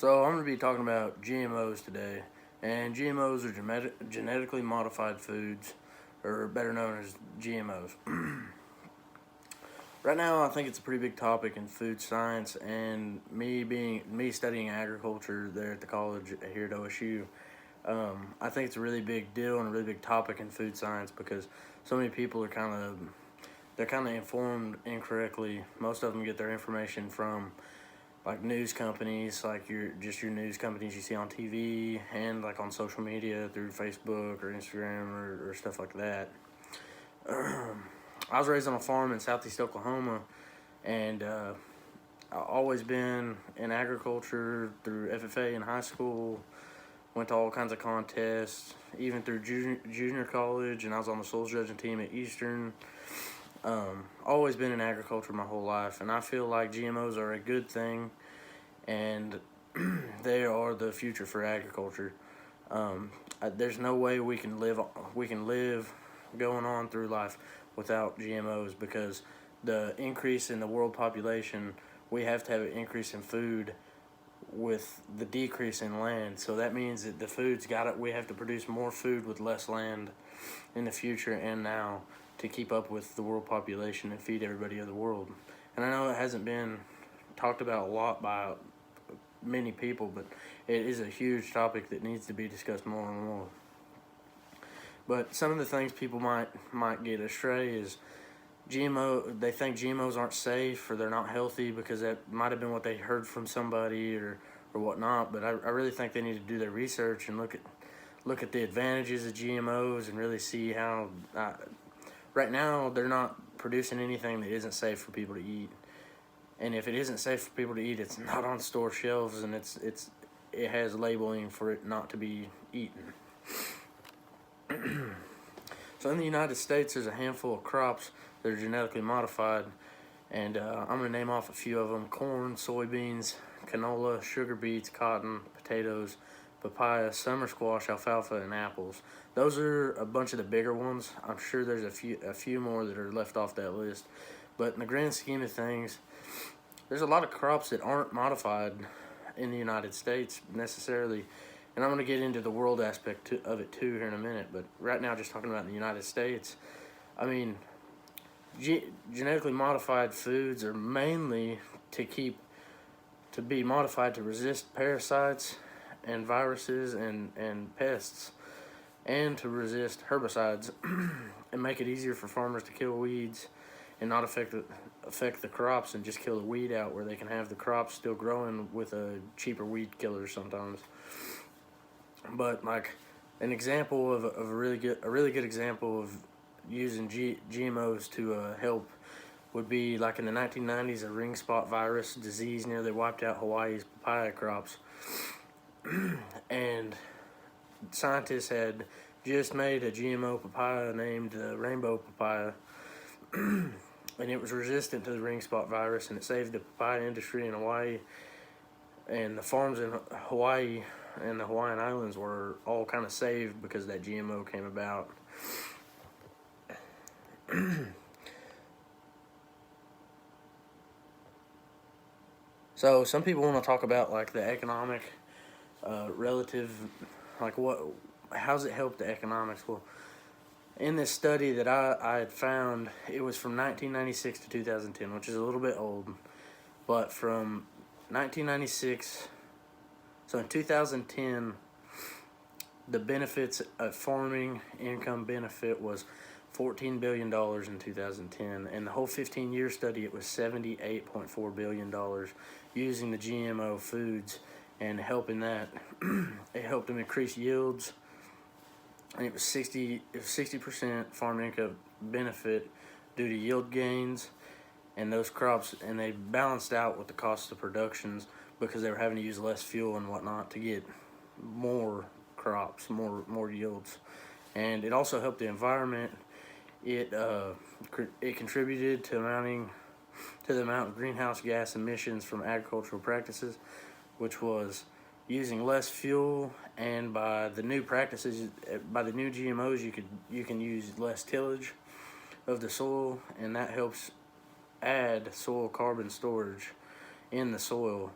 So I'm going to be talking about GMOs today, and GMOs are genetically modified foods, or better known as GMOs. Right now, I think it's a pretty big topic in food science, and me studying agriculture there at the college here at OSU. I think it's a really big deal and a really big topic in food science because so many people are they're kind of informed incorrectly. Most of them get their information from like news companies, like your news companies you see on TV and like on social media through Facebook or Instagram or stuff like that. I was raised on a farm in southeast Oklahoma, and I've always been in agriculture through FFA in high school. Went to all kinds of contests, even through junior college, and I was on the soils judging team at Eastern. Always been in agriculture my whole life, and I feel like GMOs are a good thing, and they are the future for agriculture. There's no way we can live going on through life without GMOs because the increase in the world population, we have to have an increase in food with the decrease in land. So that means that the food's got it. We have to produce more food with less land in the future and now to keep up with the world population and feed everybody of the world. And I know it hasn't been talked about a lot by many people, but it is a huge topic that needs to be discussed more and more. But some of the things people might get astray is they think GMOs aren't safe or they're not healthy because that might have been what they heard from somebody or whatnot. But I really think they need to do their research and look at the advantages of GMOs and really see how right now they're not producing anything that isn't safe for people to eat. And if it isn't safe for people to eat, it's not on store shelves and it has labeling for it not to be eaten. So in the United States, there's a handful of crops that are genetically modified, and I'm going to name off a few of them: corn, soybeans, canola, sugar beets, cotton, potatoes, papaya, summer squash, alfalfa, and apples. Those are a bunch of the bigger ones. I'm sure there's a few more that are left off that list, but in the grand scheme of things, there's a lot of crops that aren't modified in the United States necessarily. And I'm going to get into the world aspect of it too here in a minute. But right now, just talking about the United States, I mean, genetically modified foods are mainly to be modified to resist parasites and viruses and pests, and to resist herbicides and make it easier for farmers to kill weeds and not affect the crops and just kill the weed out where they can have the crops still growing with a cheaper weed killer sometimes. But like an example of a really good example of using GMOs to help would be like in the 1990s, a ring spot virus disease nearly wiped out Hawaii's papaya crops. And scientists had just made a GMO papaya named rainbow papaya, and it was resistant to the ring spot virus, and it saved the papaya industry in Hawaii. And the farms in Hawaii and the Hawaiian Islands were all kind of saved because that GMO came about. So some people want to talk about like the economic relative, like how's it help the economics? Well, in this study that I had found, it was from 1996 to 2010, which is a little bit old, but from 1996, so in 2010, the benefits of farming income benefit was $14 billion in 2010, and the whole 15-year study, it was $78.4 billion using the GMO foods and helping that. It helped them increase yields, and it was 60% farm income benefit due to yield gains, and those crops, and they balanced out with the cost of productions because they were having to use less fuel and whatnot to get more crops, more yields. And it also helped the environment. It contributed to the amount of greenhouse gas emissions from agricultural practices, which was using less fuel. And by the new practices, by the new GMOs, you can use less tillage of the soil, and that helps add soil carbon storage in the soil.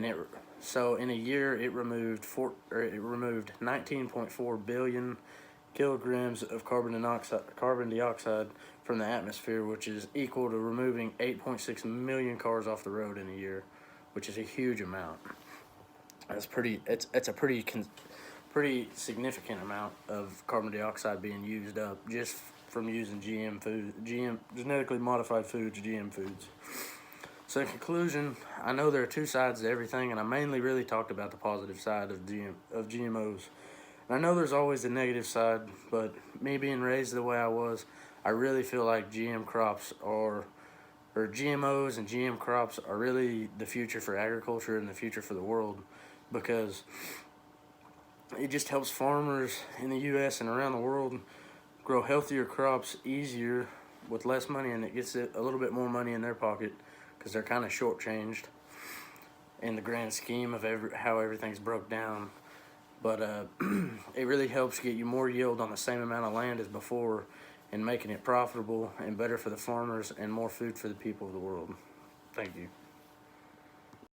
and so in a year it removed 19.4 billion kilograms of carbon dioxide from the atmosphere, which is equal to removing 8.6 million cars off the road in a year, which is a huge amount. It's a pretty significant amount of carbon dioxide being used up just from using genetically modified foods, GM foods. So in conclusion, I know there are two sides to everything, and I mainly really talked about the positive side of GMOs. And I know there's always the negative side, but me being raised the way I was, I really feel like GMOs and GM crops are really the future for agriculture and the future for the world, because it just helps farmers in the U.S. and around the world grow healthier crops easier with less money, and it gets a little bit more money in their pocket because they're kind of shortchanged in the grand scheme of how everything's broke down. But it really helps get you more yield on the same amount of land as before, and making it profitable and better for the farmers and more food for the people of the world. Thank you.